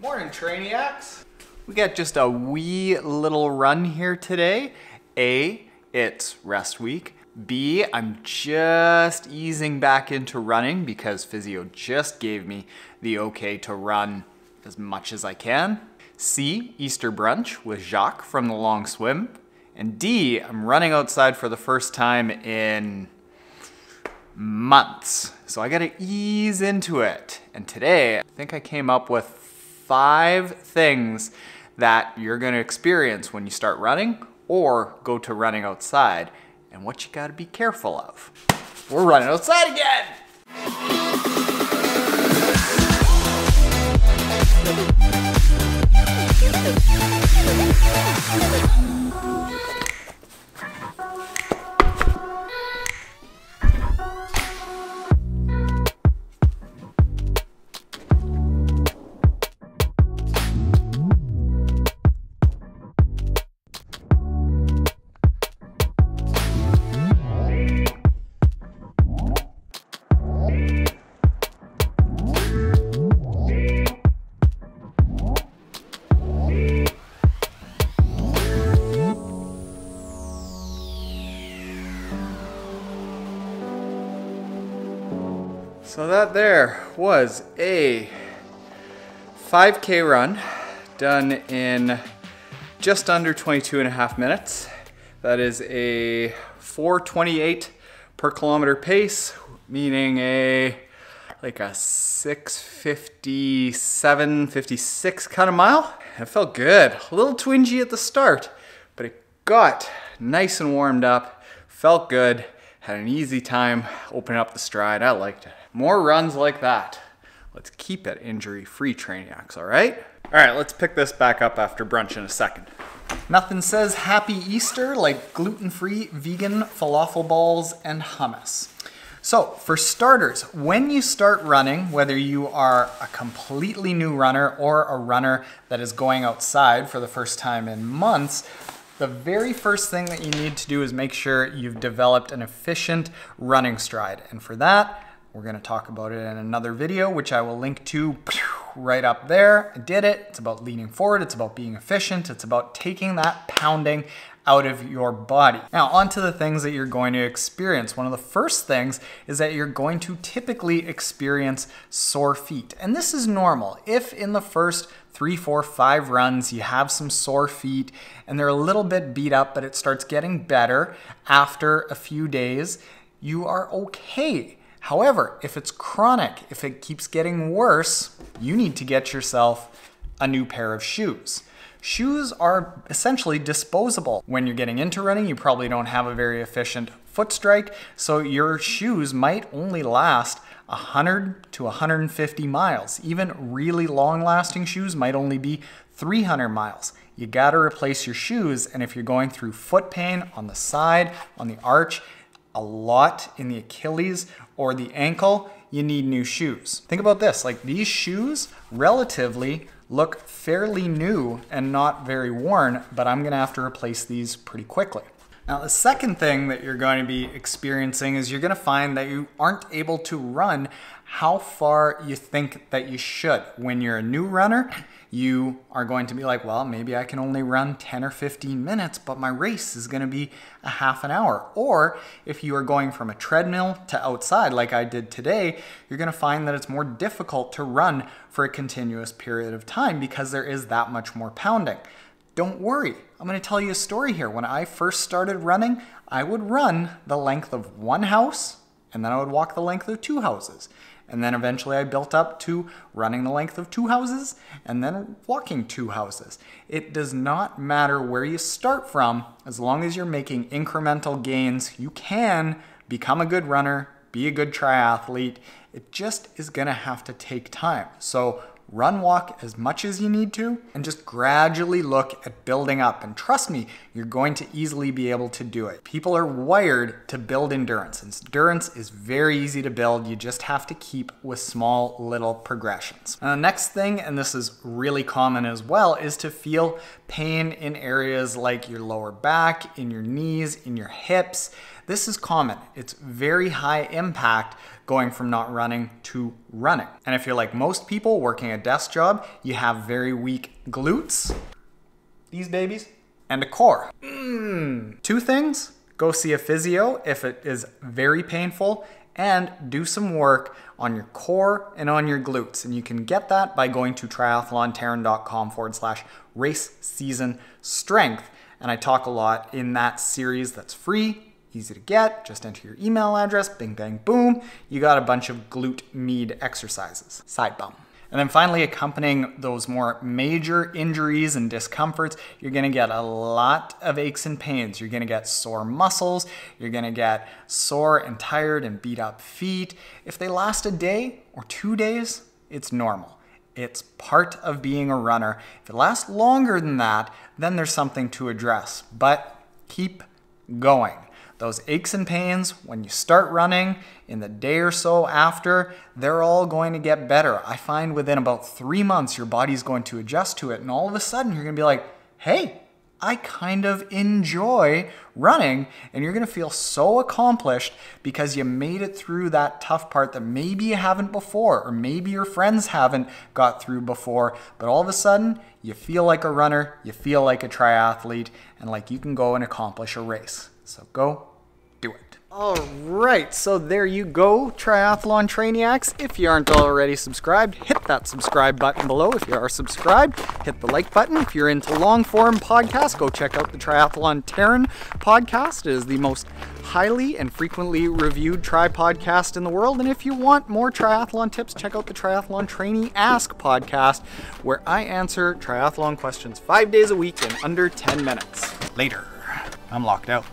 Morning, Trainiacs. We got just a wee little run here today. A, it's rest week. B, I'm just easing back into running because physio just gave me the okay to run as much as I can. C, Easter brunch with Jacques from the long swim. And D, I'm running outside for the first time in months. So I gotta ease into it. And today, I think I came up with 5 things that you're gonna experience when you start running or go to running outside and what you gotta be careful of. We're running outside again! So that there was a 5K run done in just under 22.5 minutes. That is a 4:28 per kilometer pace, meaning like a 6:57, 56 kind of mile. It felt good. A little twingy at the start, but it got nice and warmed up, felt good, had an easy time opening up the stride. I liked it. More runs like that. Let's keep it injury-free, Trainiacs, all right? All right, let's pick this back up after brunch in a second. Nothing says happy Easter like gluten-free vegan falafel balls and hummus. So for starters, when you start running, whether you are a completely new runner or a runner that is going outside for the first time in months, the very first thing that you need to do is make sure you've developed an efficient running stride. And for that, we're gonna talk about it in another video, which I will link to right up there. I did it. It's about leaning forward. It's about being efficient. It's about taking that pounding out of your body. Now, on to the things that you're going to experience. One of the first things is that you're going to typically experience sore feet. And this is normal. If in the first 3, 4, 5 runs, you have some sore feet and they're a little bit beat up, but it starts getting better after a few days, you are okay. However, if it's chronic, if it keeps getting worse, you need to get yourself a new pair of shoes. Shoes are essentially disposable. When you're getting into running, you probably don't have a very efficient foot strike, so your shoes might only last 100 to 150 miles. Even really long-lasting shoes might only be 300 miles. You gotta replace your shoes, and if you're going through foot pain on the side, on the arch, a lot in the Achilles or the ankle, you need new shoes. Think about this, like these shoes relatively look fairly new and not very worn, but I'm gonna have to replace these pretty quickly. Now, the second thing that you're going to be experiencing is you're gonna find that you aren't able to run how far you think that you should. When you're a new runner, you are going to be like, well, maybe I can only run 10 or 15 minutes, but my race is gonna be a half an hour. Or if you are going from a treadmill to outside like I did today, you're gonna find that it's more difficult to run for a continuous period of time because there is that much more pounding. Don't worry, I'm gonna tell you a story here. When I first started running, I would run the length of 1 house, and then I would walk the length of 2 houses. And then eventually I built up to running the length of 2 houses and then walking 2 houses. It does not matter where you start from, as long as you're making incremental gains, you can become a good runner, be a good triathlete. It just is gonna have to take time. So run, walk as much as you need to, and just gradually look at building up. And trust me, you're going to easily be able to do it. People are wired to build endurance. Endurance is very easy to build. You just have to keep with small little progressions. The next thing, and this is really common as well, is to feel pain in areas like your lower back, in your knees, in your hips. This is common. It's very high impact going from not running to running. And if you're like most people working a desk job, you have very weak glutes, these babies, and a core. Two things: go see a physio if it is very painful, and do some work on your core and on your glutes. And you can get that by going to triathlontaren.com/race season strength. And I talk a lot in that series that's free, easy to get. Just enter your email address, bing, bang, boom. You got a bunch of glute med exercises. Side bum. And then finally, accompanying those more major injuries and discomforts, you're gonna get a lot of aches and pains. You're gonna get sore muscles. You're gonna get sore and tired and beat up feet. If they last a day or 2 days, it's normal. It's part of being a runner. If it lasts longer than that, then there's something to address. But keep going. Those aches and pains, when you start running, in the day or so after, they're all going to get better. I find within about 3 months, your body's going to adjust to it, and all of a sudden, you're gonna be like, hey, I kind of enjoy running, and you're gonna feel so accomplished because you made it through that tough part that maybe you haven't before, or maybe your friends haven't got through before, but all of a sudden, you feel like a runner, you feel like a triathlete, and like you can go and accomplish a race. So go do it. All right, so there you go, Triathlon Trainiacs. If you aren't already subscribed, hit that subscribe button below. If you are subscribed, hit the like button. If you're into long form podcasts, go check out the Triathlon Taren podcast. It is the most highly and frequently reviewed tri podcast in the world. And if you want more triathlon tips, check out the Triathlon Trainee Ask podcast, where I answer triathlon questions 5 days a week in under 10 minutes. Later. I'm locked out.